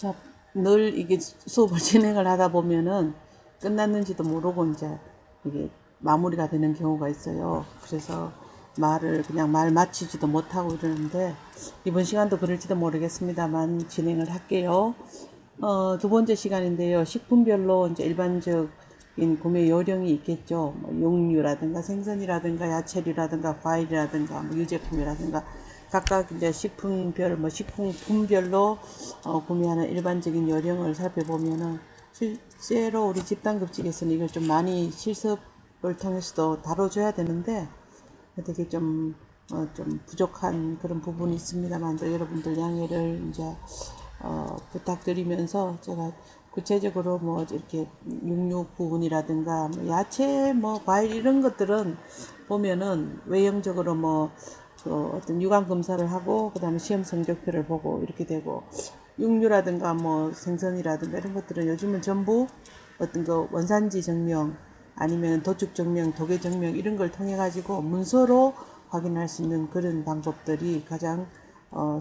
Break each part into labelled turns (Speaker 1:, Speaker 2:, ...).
Speaker 1: 자, 늘 이게 수업을 진행을 하다 보면은 끝났는지도 모르고 이제 이게 마무리가 되는 경우가 있어요. 그래서 그냥 말 마치지도 못하고 이러는데, 이번 시간도 그럴지도 모르겠습니다만 진행을 할게요. 두 번째 시간인데요. 식품별로 이제 일반적인 구매 요령이 있겠죠. 뭐 육류라든가 생선이라든가 야채류라든가 과일이라든가 뭐 유제품이라든가 각각 이제 식품별로 구매하는 일반적인 요령을 살펴보면은, 실제로 우리 집단급식에서는 이걸 좀 많이 실습을 통해서도 다뤄줘야 되는데 되게 좀 부족한 그런 부분이 있습니다만, 또 여러분들 양해를 이제 부탁드리면서, 제가 구체적으로 뭐 이렇게 육류 부분이라든가 뭐 야채 뭐 과일 이런 것들은 보면은 외형적으로 어떤 유관 검사를 하고 그다음에 시험 성적표를 보고 이렇게 되고, 육류라든가 뭐 생선이라든가 이런 것들은 요즘은 전부 어떤 그 원산지 증명 아니면 도축 증명, 도계 증명 이런 걸 통해 가지고 문서로 확인할 수 있는 그런 방법들이 가장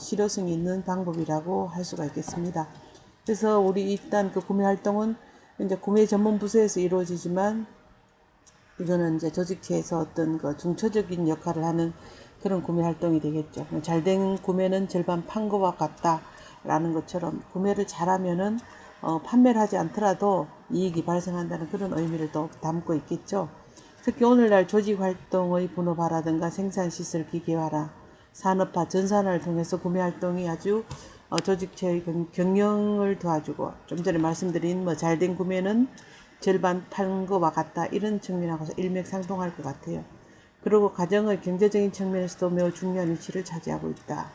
Speaker 1: 실효성이 있는 방법이라고 할 수가 있겠습니다. 그래서 우리 일단 그 구매 활동은 이제 구매 전문 부서에서 이루어지지만, 이거는 이제 조직체에서 어떤 그 중처적인 역할을 하는 그런 구매 활동이 되겠죠. 잘된 구매는 절반 판 것과 같다라는 것처럼, 구매를 잘하면은 판매를 하지 않더라도 이익이 발생한다는 그런 의미를 또 담고 있겠죠. 특히 오늘날 조직활동의 분업화라든가 생산시설 기계화라, 산업화, 전산화를 통해서 구매활동이 아주 조직체의 경영을 도와주고, 좀 전에 말씀드린 뭐 잘된 구매는 절반 판 것과 같다 이런 측면하고서 일맥상통할 것 같아요. 그리고 가정의 경제적인 측면에서도 매우 중요한 위치를 차지하고 있다.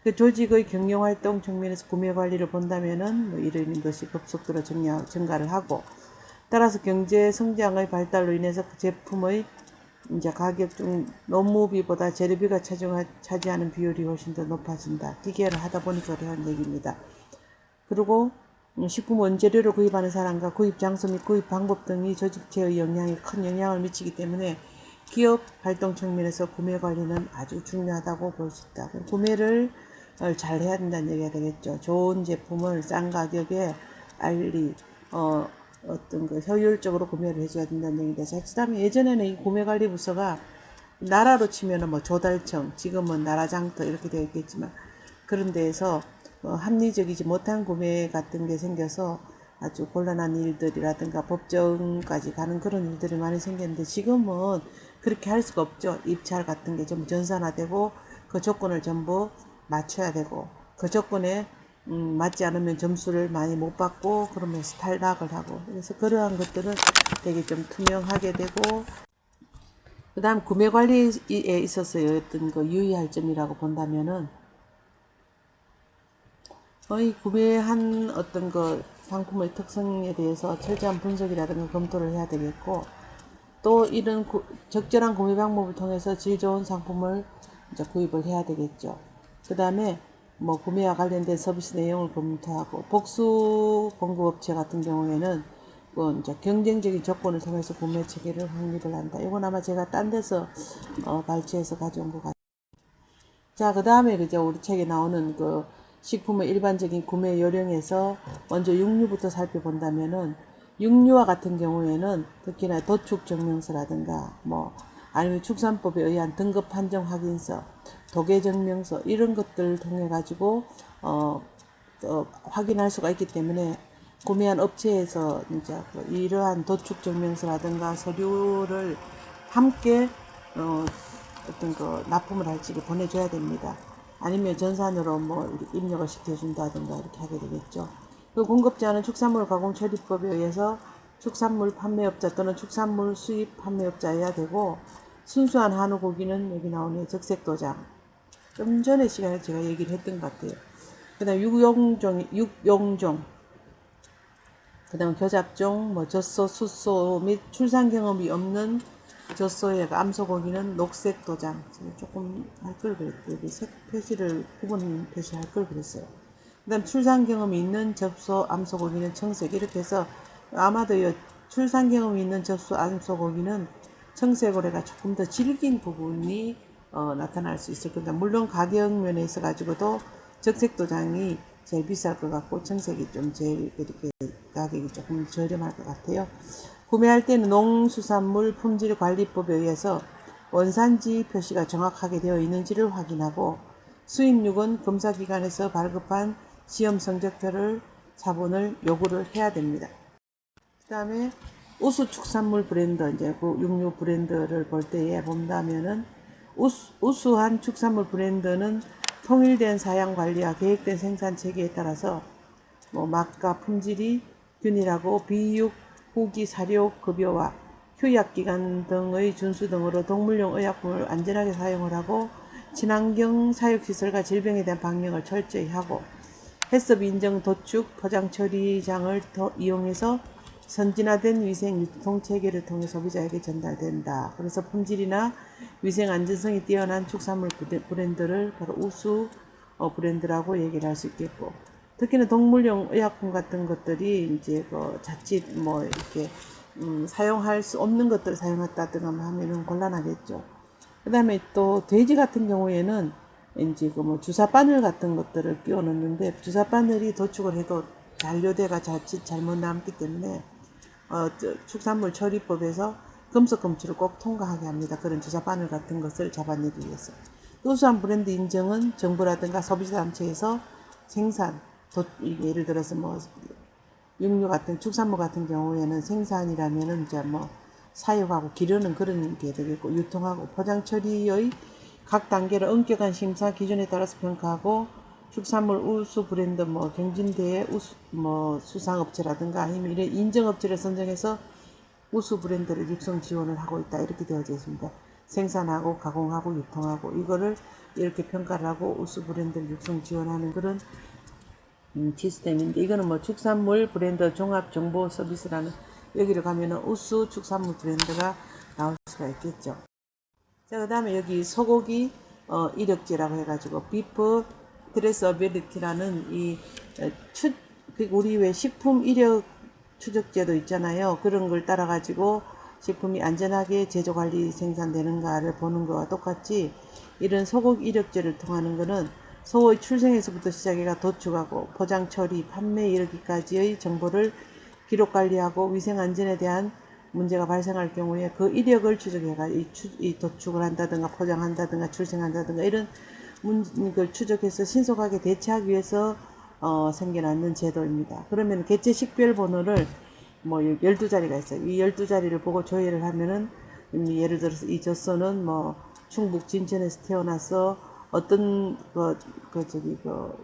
Speaker 1: 그 조직의 경영활동 측면에서 구매 관리를 본다면은 뭐 이런 것이 급속도로 증가를 하고, 따라서 경제 성장의 발달로 인해서 그 제품의 이제 가격 중 노무비보다 재료비가 차지하는 비율이 훨씬 더 높아진다. 기계를 하다 보니까 그런 얘기입니다. 그리고 식품 원재료를 구입하는 사람과 구입 장소 및 구입 방법 등이 조직체의 영향에 큰 영향을 미치기 때문에 기업 활동 측면에서 구매 관리는 아주 중요하다고 볼 수 있다. 구매를 잘 해야 된다는 얘기가 되겠죠. 좋은 제품을 싼 가격에 알리 어떤 그 효율적으로 구매를 해줘야 된다는 얘기인데, 그다음에 예전에는 이 구매관리 부서가 나라로 치면은 뭐 조달청, 지금은 나라장터 이렇게 되어 있겠지만, 그런 데에서 합리적이지 못한 구매 같은 게 생겨서 아주 곤란한 일들이라든가 법정까지 가는 그런 일들이 많이 생겼는데, 지금은 그렇게 할 수가 없죠. 입찰 같은 게 좀 전산화되고 그 조건을 전부 맞춰야 되고, 그 조건에 맞지 않으면 점수를 많이 못 받고 그러면서 탈락을 하고, 그래서 그러한 것들은 되게 좀 투명하게 되고, 그 다음 구매 관리에 있어서 어떤 그 유의할 점이라고 본다면은, 이 구매한 어떤 그 상품의 특성에 대해서 철저한 분석이라든가 검토를 해야 되겠고, 또 이런 적절한 구매 방법을 통해서 질 좋은 상품을 이제 구입을 해야 되겠죠. 그 다음에 뭐 구매와 관련된 서비스 내용을 검토하고, 복수 공급업체 같은 경우에는 뭐 이제 경쟁적인 조건을 통해서 구매 체계를 확립을 한다. 이건 아마 제가 딴 데서 발췌해서 가져온 것 같아요. 자, 그 다음에 그제 우리 책에 나오는 그 식품의 일반적인 구매 요령에서 먼저 육류부터 살펴본다면은, 육류와 같은 경우에는 특히나 도축 증명서라든가 뭐 아니면 축산법에 의한 등급 판정 확인서, 도계 증명서 이런 것들을 통해 가지고 확인할 수가 있기 때문에, 구매한 업체에서 이제 이러한 도축 증명서라든가 서류를 함께 어떤 그 납품을 할지 보내줘야 됩니다. 아니면 전산으로 뭐 입력을 시켜준다든가 이렇게 하게 되겠죠. 그 공급자는 축산물 가공 처리법에 의해서 축산물 판매업자 또는 축산물 수입 판매업자여야 되고, 순수한 한우 고기는 여기 나오는 적색도장, 좀 전에 시간에 제가 얘기를 했던 것 같아요. 그 다음 육용종, 그 다음 교잡종, 뭐 젖소, 숫소 및 출산 경험이 없는 젖소의 암소고기는 녹색 도장. 조금 할 걸 그랬어요. 여기 색 표시를 구분 표시할 걸 그랬어요. 그 다음 출산 경험이 있는 접소 암소고기는 청색. 이렇게 해서 아마도 출산 경험이 있는 접소 암소고기는 청색으로 해가 조금 더 질긴 부분이 나타날 수 있을 겁니다. 물론 가격 면에 있어 가지고도 적색 도장이 제일 비쌀 것 같고 청색이 좀 제일 이렇게 가격이 조금 저렴할 것 같아요. 구매할 때는 농수산물 품질관리법에 의해서 원산지 표시가 정확하게 되어 있는지를 확인하고 수입육은 검사기관에서 발급한 시험 성적표를 자본을 요구를 해야 됩니다. 그 다음에 우수축산물 브랜드, 이제 그 육류 브랜드를 볼 때에 본다면은 우수한 축산물 브랜드는 통일된 사양 관리와 계획된 생산 체계에 따라서 맛과 품질이 균일하고 비육, 후기, 사료, 급여와 휴약기간 등의 준수 등으로 동물용 의약품을 안전하게 사용을 하고 친환경 사육시설과 질병에 대한 방역을 철저히 하고 해썹 인정 도축 포장 처리장을 더 이용해서 선진화된 위생 유통 체계를 통해 소비자에게 전달된다. 그래서 품질이나 위생 안전성이 뛰어난 축산물 브랜드를 바로 우수 브랜드라고 얘기를 할 수 있겠고, 특히나 동물용 의약품 같은 것들이 이제 자칫 이렇게 사용할 수 없는 것들을 사용했다든가 하면은 곤란하겠죠. 그 다음에 또 돼지 같은 경우에는 이제 주사 바늘 같은 것들을 끼워 넣는데, 주사 바늘이 도축을 해도 잔류대가 자칫 잘못 남기 때문에 축산물 처리법에서 금속 검출을 꼭 통과하게 합니다. 그런 주사 바늘 같은 것을 잡아내기 위해서. 우수한 브랜드 인정은 정부라든가 소비자단체에서 생산, 예를 들어서 육류 같은 축산물 같은 경우에는 생산이라면은 이제 사육하고 기르는 그런 게 되겠고, 유통하고 포장 처리의 각 단계를 엄격한 심사 기준에 따라서 평가하고, 축산물 우수 브랜드 경진대회 우수 수상업체라든가 아니면 이런 인정업체를 선정해서 우수 브랜드를 육성 지원을 하고 있다, 이렇게 되어져 있습니다. 생산하고 가공하고 유통하고 이거를 이렇게 평가를 하고 우수 브랜드를 육성 지원하는 그런 시스템인데, 이거는 축산물 브랜드 종합 정보 서비스라는, 여기를 가면은 우수 축산물 브랜드가 나올 수가 있겠죠. 자, 그 다음에 여기 소고기 이력제라고 해가지고 비프 트레이서빌리티라는 우리 왜 식품 이력 추적제도 있잖아요. 그런 걸 따라 가지고 식품이 안전하게 제조 관리 생산되는가를 보는 거와 똑같이, 이런 소고기 이력제를 통하는 거는 소의 출생에서부터 시작해가 도축하고 포장 처리 판매에 이르기까지의 정보를 기록 관리하고 위생 안전에 대한 문제가 발생할 경우에 그 이력을 추적해가 이 도축을 한다든가 포장한다든가 출생한다든가 이런 걸 추적해서 신속하게 대처하기 위해서 생겨나는 제도입니다. 그러면 개체 식별 번호를 12자리가 있어요. 이 12자리를 보고 조회를 하면은, 예를 들어서 이 젖소는 충북 진천에서 태어나서 어떤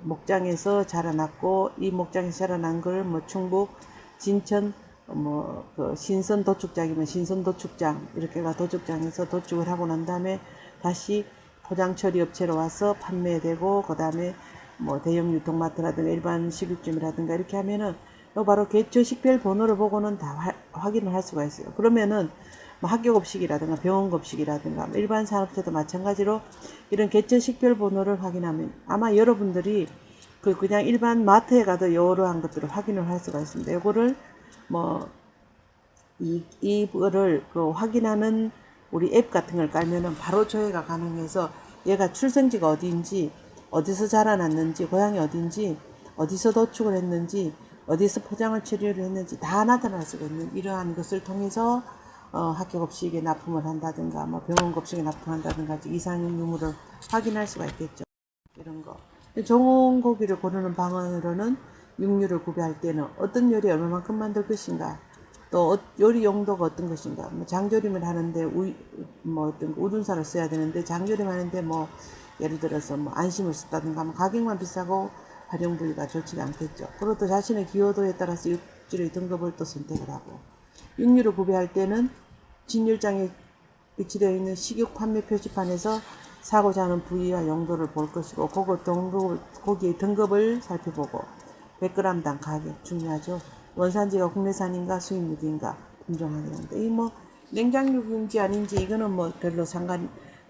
Speaker 1: 목장에서 자라났고, 이 목장에서 자라난 걸 충북 진천 신선 도축장이면 신선 도축장, 이렇게가 도축장에서 도축을 하고 난 다음에 다시 포장 처리 업체로 와서 판매되고, 그 다음에 대형 유통마트라든가 일반 식육점이라든가 이렇게 하면은 바로 개체 식별 번호를 보고는 다 확인을 할 수가 있어요. 그러면은 학교급식이라든가 병원급식이라든가 일반 산업체도 마찬가지로 이런 개체 식별 번호를 확인하면, 아마 여러분들이 그냥 일반 마트에 가도 이러한 것들을 확인을 할 수가 있습니다. 요거를 이거를 확인하는 우리 앱 같은 걸 깔면은 바로 조회가 가능해서, 얘가 출생지가 어디인지, 어디서 자라났는지, 고향이 어딘지, 어디서 도축을 했는지, 어디서 포장을 처리를 했는지 다 나타날 수가 있는, 이러한 것을 통해서 학교 급식에 납품을 한다든가 병원 급식에 납품한다든가 이상 유무를 확인할 수가 있겠죠. 이런 거. 좋은 고기를 고르는 방안으로는 육류를 구매할 때는 어떤 요리 얼마만큼 만들 것인가, 또 요리 용도가 어떤 것인가, 장조림을 하는데 어떤 우둔살을 써야 되는데 장조림 하는데 예를 들어서 안심을 썼다든가 하면 가격만 비싸고 활용 부위가 좋지가 않겠죠. 그리고 또 자신의 기호도에 따라서 육질의 등급을 또 선택을 하고, 육류를 구매할 때는 진열장에 위치되어 있는 식육 판매 표지판에서 사고자 하는 부위와 용도를 볼 것이고, 고기의 등급을 살펴보고 100g당 가격 중요하죠. 원산지가 국내산인가 수입육인가 분종하게 됩니다. 이 냉장육인지 아닌지 이거는 별로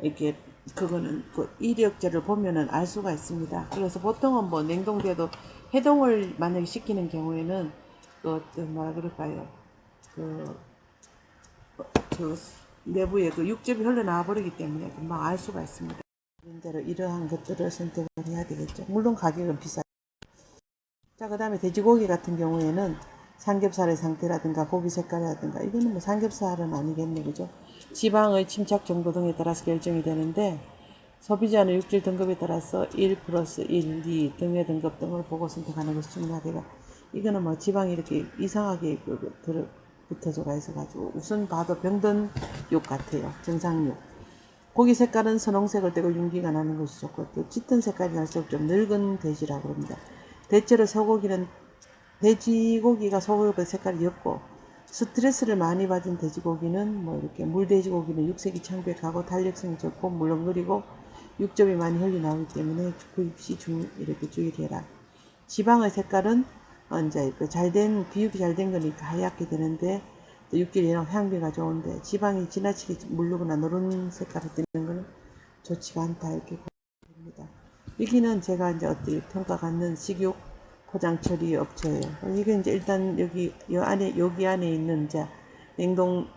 Speaker 1: 이렇게 그거는 이력제를 보면은 알 수가 있습니다. 그래서 보통은 냉동돼도 해동을 만약에 시키는 경우에는 뭐라 그럴까요? 내부에 육즙이 흘러나와 버리기 때문에 금방 알 수가 있습니다. 그런 대로 이러한 것들을 선택을 해야 되겠죠. 물론 가격은 비싸요. 자, 그 다음에 돼지고기 같은 경우에는 삼겹살의 상태라든가 고기 색깔이라든가 이거는 뭐 삼겹살은 아니겠네, 그죠? 지방의 침착 정도 등에 따라서 결정이 되는데 소비자는 육질 등급에 따라서 1 플러스 1, 2 등의 등급 등을 보고 선택하는 것이 중요하대요. 이거는 뭐 지방이 이렇게 이상하게 붙어져가 있어가지고 우선 봐도 병든 육 같아요. 정상육. 고기 색깔은 선홍색을 띠고 윤기가 나는 것이 좋고 또 짙은 색깔이 날수록 좀 늙은 돼지라고 합니다. 대체로 돼지고기가 소고기보다 색깔이 옅고 스트레스를 많이 받은 돼지고기는 뭐 이렇게 물돼지고기는 육색이 창백하고 탄력성이 좋고 물렁거리고 육즙이 많이 흘러나오기 때문에 구입시 이렇게 주의를 해라. 지방의 색깔은 이제 비육이 잘 된 거니까 하얗게 되는데 육질이랑 향기가 좋은데 지방이 지나치게 물르거나 노란 색깔을 띠는 것은 좋지가 않다 이렇게 봅니다. 여기는 제가 이제 어떻게 평가받는 식육 포장 처리 업체예요. 이게 이제 일단 여기 안에 있는 이제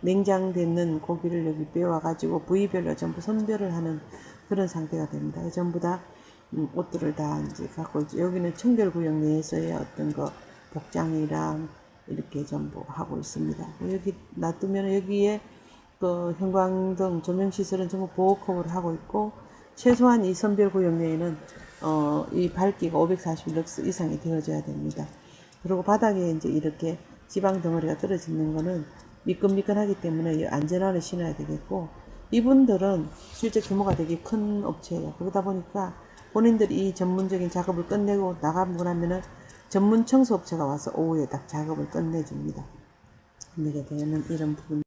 Speaker 1: 냉장되는 고기를 여기 빼와 가지고 부위별로 전부 선별을 하는 그런 상태가 됩니다. 전부 다 옷들을 다 이제 갖고 있죠. 여기는 청결구역 내에서의 어떤 거 복장이랑 이렇게 전부 하고 있습니다. 여기 놔두면 여기에 그 형광등 조명시설은 전부 보호컵을 하고 있고 최소한 이 선별구역 내에는 이 밝기가 540럭스 이상이 되어져야 됩니다. 그리고 바닥에 이제 이렇게 지방 덩어리가 떨어지는 거는 미끈미끈하기 때문에 안전화를 신어야 되겠고 이분들은 실제 규모가 되게 큰 업체예요. 그러다 보니까 본인들이 이 전문적인 작업을 끝내고 나가고 나면은 전문 청소업체가 와서 오후에 딱 작업을 끝내줍니다. 끝내게 되는 이런 부분.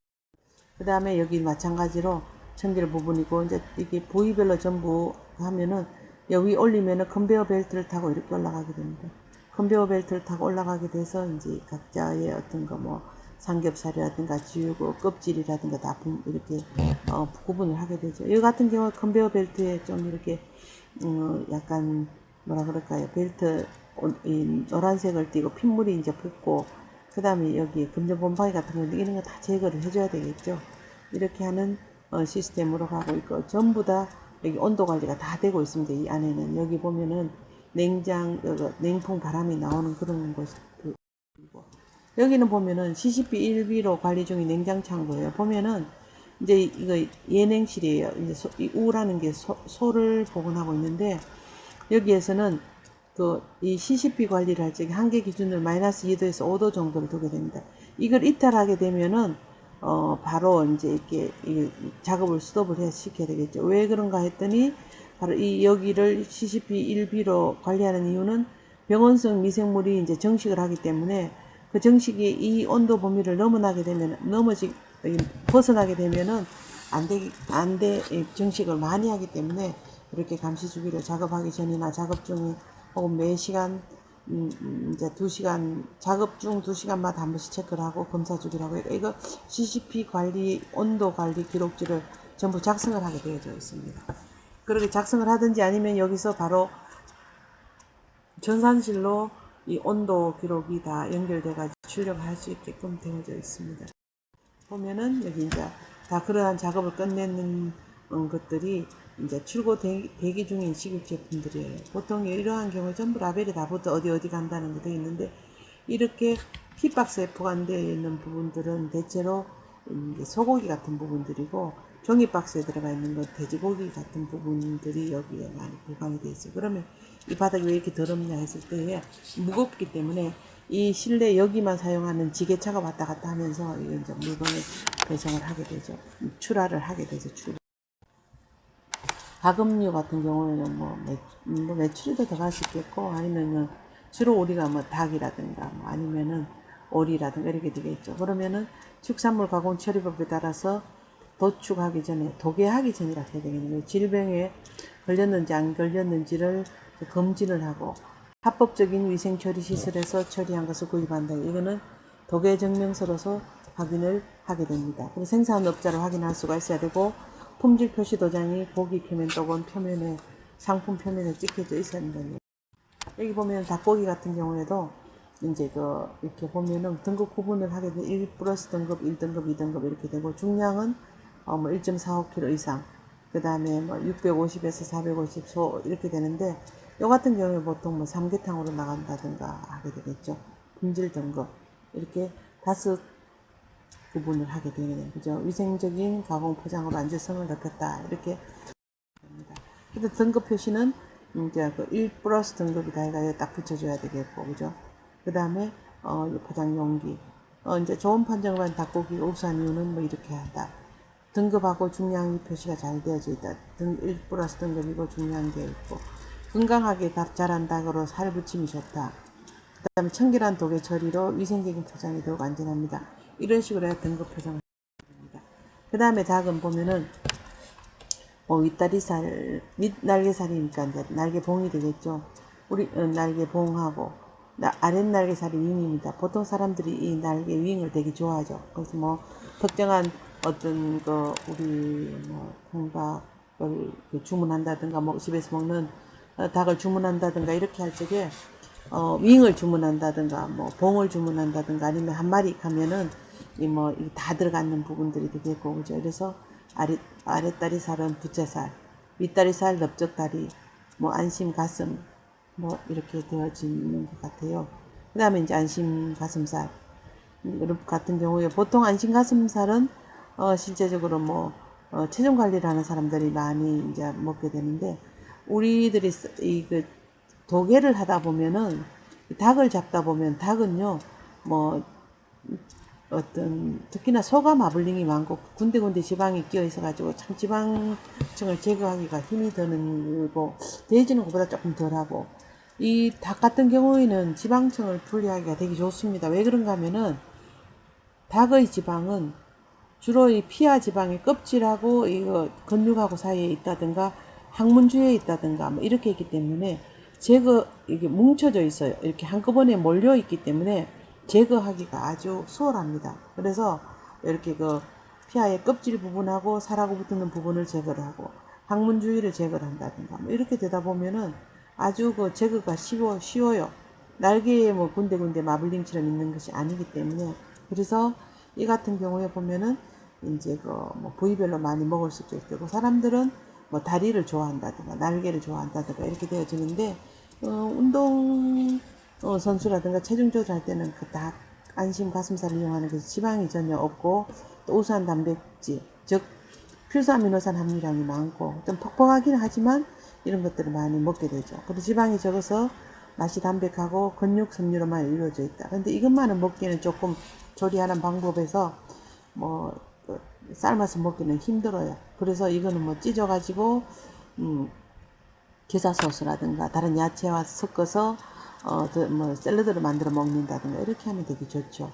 Speaker 1: 그 다음에 여기 마찬가지로 청결 부분이고 이제 이게 부위별로 전부 하면은 여기 올리면은 컨베어 벨트를 타고 이렇게 올라가게 됩니다. 컨베어 벨트를 타고 올라가게 돼서 이제 각자의 어떤 거 뭐 삼겹살이라든가 지우고 껍질이라든가 다 이렇게 구분을 하게 되죠. 이 같은 경우 컨베어 벨트에 좀 이렇게 약간 뭐라 그럴까요? 벨트 이 노란색을 띠고 핏물이 이제 붙고 그 다음에 여기 금전 곰팡이 같은 거 이런 거 다 제거를 해줘야 되겠죠. 이렇게 하는 시스템으로 가고 있고 전부 다 여기 온도 관리가 다 되고 있습니다. 이 안에는 여기 보면은 냉풍 바람이 나오는 그런 곳이고 여기는 보면은 CCP 1B로 관리 중인 냉장 창고예요. 보면은 이제 이거 예냉실이에요. 이제 이 우라는 게 소를 보관하고 있는데 여기에서는 이 CCP 관리를 할 적에 한계 기준을 마이너스 2도에서 5도 정도를 두게 됩니다. 이걸 이탈하게 되면은 바로 이제 이렇게 작업을 스톱을 시켜야 되겠죠. 왜 그런가 했더니 바로 여기를 CCP 1B로 관리하는 이유는 병원성 미생물이 이제 정식을 하기 때문에 그 정식이 이 온도 범위를 벗어나게 되면은 정식을 많이 하기 때문에 이렇게 감시 주기를 작업하기 전이나 작업 중에 혹은 매 시간 이제 2시간 작업 중 2시간마다 한 번씩 체크를 하고 검사 주기를 하고 이거 CCP 관리 온도 관리 기록지를 전부 작성을 하게 되어져 있습니다. 그렇게 작성을 하든지 아니면 여기서 바로 전산실로 이 온도 기록이 다 연결돼 가지고 출력을 할 수 있게끔 되어져 있습니다. 보면은 여기 이제 다 그러한 작업을 끝내는 것들이 이제 출고 대기 중인 식육 제품들이에요. 보통 이러한 경우에 전부 라벨이 다 붙어 어디 간다는 게 되어 있는데 이렇게 핏박스에 포함되어 있는 부분들은 대체로 이제 소고기 같은 부분들이고 종이박스에 들어가 있는 건 돼지고기 같은 부분들이 여기에 많이 보관이 되어 있어요. 그러면 이 바닥이 왜 이렇게 더럽냐 했을 때에 무겁기 때문에 이 실내 여기만 사용하는 지게차가 왔다 갔다 하면서 이제 물건을 배송을 하게 되죠. 출하를 하게 되죠. 가금류 같은 경우에는 뭐 매출이 더 들어갈 수 있겠고 아니면은 주로 우리가 뭐 닭이라든가 뭐 아니면은 오리라든가 이렇게 되겠죠. 그러면은 축산물 가공 처리법에 따라서 도축하기 전에 도계하기 전이라 해야 되겠네요. 질병에 걸렸는지 안 걸렸는지를 검진을 하고 합법적인 위생처리시설에서 처리한 것을 구입한다. 이거는 도계증명서로서 확인을 하게 됩니다. 그리고 생산업자를 확인할 수가 있어야 되고 품질 표시 도장이 고기 표면 또는 표면에 상품 표면에 찍혀져 있어야 된다는. 여기 보면 닭고기 같은 경우에도 이제 이렇게 보면은 등급 구분을 하게 되면 1 플러스 등급, 1등급, 2등급 이렇게 되고 중량은 뭐 1.45kg 이상, 그 다음에 뭐 650에서 450소 이렇게 되는데 요 같은 경우에 보통 뭐 삼계탕으로 나간다든가 하게 되겠죠. 품질 등급 이렇게 5 구분을 하게 되네요. 그죠? 위생적인 가공 포장으로 안전성을 높였다 이렇게 됩니다. 근데 등급 표시는 이제 그 1 플러스 등급이다 해가 딱 붙여줘야 되겠고, 그죠? 그 다음에 포장 용기, 이제 좋은 판정을 받은 닭고기가 우수한 이유는 뭐 이렇게 한다. 등급하고 중량이 표시가 잘 되어져 있다. 1 플러스 등급이고 중량이 되어 있고, 건강하게 자란 닭으로 살 붙임이 좋다. 그 다음에 청결한 도개 처리로 위생적인 포장이 더욱 안전합니다. 이런 식으로 해야 등급 포장을 합니다. 그 다음에 닭은 보면은 윗다리살, 윗날개살이니까 이제 날개봉이 되겠죠. 우리 날개봉하고 아랫날개살이 윙입니다. 보통 사람들이 이 날개 윙을 되게 좋아하죠. 그래서 뭐 특정한 어떤 그 우리 뭐 통닭을 주문한다든가 뭐 집에서 먹는 닭을 주문한다든가 이렇게 할 적에 윙을 주문한다든가 뭐 봉을 주문한다든가 아니면 한 마리 가면은 이 다 들어가는 부분들이 되겠고, 그죠? 그래서 아랫다리살은 부채살, 윗다리살 넓적다리, 뭐 안심 가슴, 뭐 이렇게 되어지는 것 같아요. 그 다음에 이제 안심 가슴살 같은 경우에 보통 안심 가슴살은 실제적으로 뭐 체중 관리를 하는 사람들이 많이 이제 먹게 되는데, 우리들이 그 도개를 하다 보면은 닭을 잡다 보면 닭은요 뭐 특히나 소가 마블링이 많고 군데군데 지방이 끼어 있어 가지고 참 지방층을 제거하기가 힘이 드는 거고, 돼지는 그보다 조금 덜하고, 이 닭 같은 경우에는 지방층을 분리하기가 되게 좋습니다. 왜 그런가 하면은 닭의 지방은 주로 이 피하 지방의 껍질하고 이거 근육하고 사이에 있다든가 항문주에 있다든가 뭐 이렇게 있기 때문에 이게 뭉쳐져 있어요. 이렇게 한꺼번에 몰려 있기 때문에 제거하기가 아주 수월합니다. 그래서 이렇게 그 피하의 껍질 부분하고 살하고 붙는 부분을 제거를 하고 항문 주위를 제거를 한다든가 뭐 이렇게 되다 보면은 아주 그 제거가 쉬워요. 날개에 뭐 군데군데 마블링처럼 있는 것이 아니기 때문에. 그래서 이 같은 경우에 보면은 이제 그 뭐 부위별로 많이 먹을 수도 있고, 사람들은 뭐 다리를 좋아한다든가 날개를 좋아한다든가 이렇게 되어지는데, 운동 선수라든가 체중 조절할 때는 그 닭 안심 가슴살을 이용하는 것이 지방이 전혀 없고 또 우수한 단백질, 즉 필수아미노산 함유량이 많고 좀 퍽퍽하긴 하지만 이런 것들을 많이 먹게 되죠. 그리고 지방이 적어서 맛이 담백하고 근육 섬유로만 이루어져 있다. 근데 이것만은 먹기는 조금 조리하는 방법에서 뭐 삶아서 먹기는 힘들어요. 그래서 이거는 뭐 찢어가지고 게사 소스라든가 다른 야채와 섞어서 뭐 샐러드를 만들어 먹는다든가 이렇게 하면 되게 좋죠.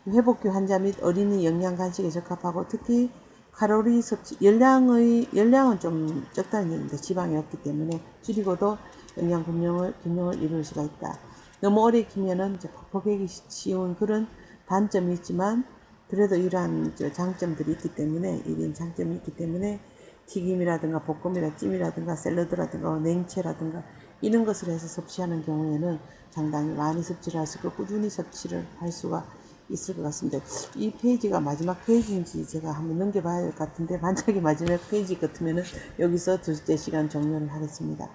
Speaker 1: 회복기 환자 및 어린이 영양 간식에 적합하고, 특히 칼로리 섭취, 열량은 좀 적다는 얘기인데 지방이 없기 때문에 줄이고도 영양 균형을 이룰 수가 있다. 너무 오래 익히면은 이제 퍽퍽하기 쉬운 그런 단점이 있지만, 그래도 이러한 장점들이 있기 때문에, 이런 장점이 있기 때문에 튀김이라든가 볶음이라든가 찜이라든가 샐러드라든가 냉채라든가 이런 것을 해서 섭취하는 경우에는 상당히 많이 섭취를 할 수 있고 꾸준히 섭취를 할 수가 있을 것 같습니다. 이 페이지가 마지막 페이지인지 제가 한번 넘겨봐야 할 것 같은데, 만약에 마지막 페이지 같으면은 여기서 2째 시간 종료를 하겠습니다.